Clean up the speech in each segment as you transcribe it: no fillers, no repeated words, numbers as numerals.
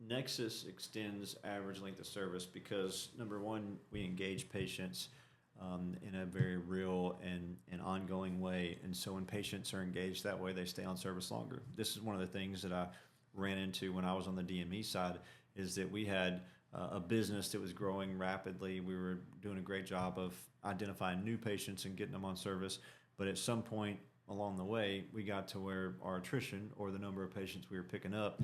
Nexus extends average length of service because number one, we engage patients in a very real and ongoing way. And so when patients are engaged that way, they stay on service longer. This is one of the things that I ran into when I was on the DME side is that we had a business that was growing rapidly. We were doing a great job of identifying new patients and getting them on service. But at some point along the way, we got to where our attrition or the number of patients we were picking up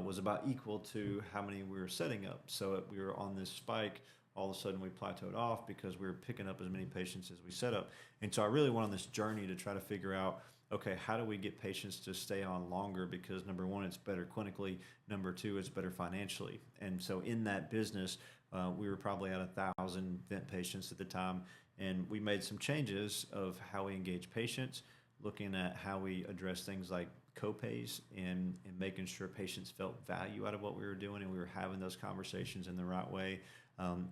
was about equal to how many we were setting up. So we were on this spike. All of a sudden we plateaued off because we were picking up as many patients as we set up. And so I really went on this journey to try to figure out, okay, how do we get patients to stay on longer? Because number one, it's better clinically. Number two, it's better financially. And so in that business, we were probably at 1,000 vent patients at the time. And we made some changes of how we engage patients, looking at how we address things like copays and making sure patients felt value out of what we were doing and we were having those conversations in the right way,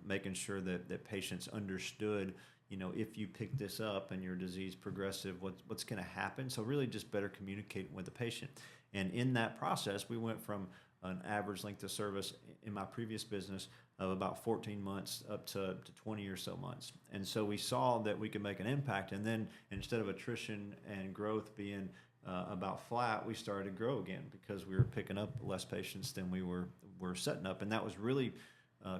making sure that patients understood, if you pick this up and your disease progressive, what's going to happen. So really just better communicating with the patient. And in that process, we went from an average length of service in my previous business of about 14 months up to 20 or so months. And so we saw that we could make an impact. And then instead of attrition and growth being about flat, we started to grow again because we were picking up less patients than we were setting up. And that was really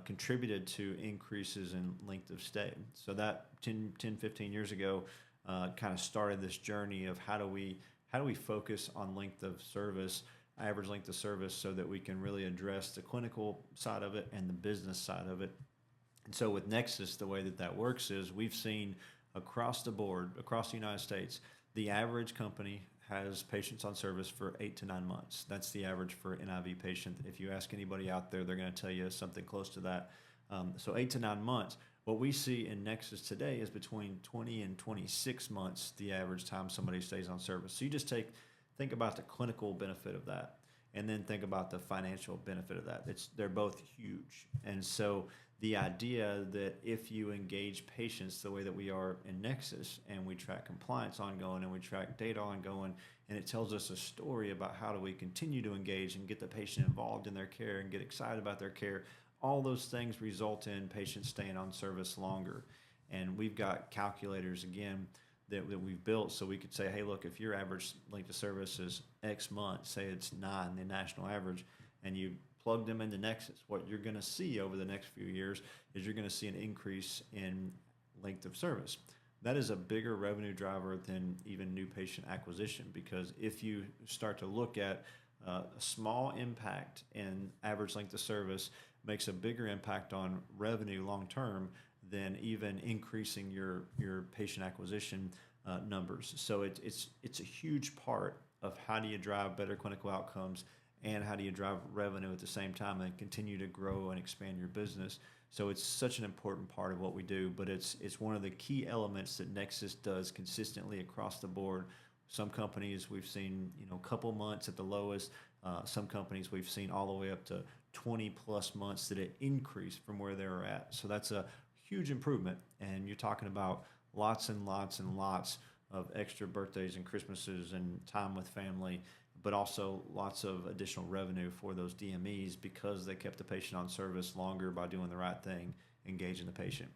contributed to increases in length of stay. So that 10, 15 years ago kind of started this journey of how do we focus on length of service, average length of service, so that we can really address the clinical side of it and the business side of it. And so with Nexus, the way that works is we've seen across the board, across the United States, the average company has patients on service for 8 to 9 months. That's the average for NIV patient. If you ask anybody out there, they're going to tell you something close to that. So 8 to 9 months. What we see in Nexus today is between 20 and 26 months, the average time somebody stays on service. So you just think about the clinical benefit of that, and then think about the financial benefit of that. They're both huge. And so the idea that if you engage patients the way that we are in Nexus, and we track compliance ongoing and we track data ongoing, and it tells us a story about how do we continue to engage and get the patient involved in their care and get excited about their care, all those things result in patients staying on service longer. And we've got calculators, again, that we've built so we could say, hey, look, if your average length of service is X months, say it's 9, the national average, and you plug them into Nexus, what you're going to see over the next few years is you're going to see an increase in length of service. That is a bigger revenue driver than even new patient acquisition, because if you start to look at a small impact in average length of service makes a bigger impact on revenue long term than even increasing your patient acquisition numbers. So it's a huge part of how do you drive better clinical outcomes and how do you drive revenue at the same time and continue to grow and expand your business. So it's such an important part of what we do, but it's one of the key elements that Nexus does consistently across the board. Some companies we've seen, a couple months at the lowest. Some companies we've seen all the way up to 20 plus months that it increased from where they were at. So that's a huge improvement. And you're talking about lots and lots and lots of extra birthdays and Christmases and time with family, but also lots of additional revenue for those DMEs because they kept the patient on service longer by doing the right thing, engaging the patient.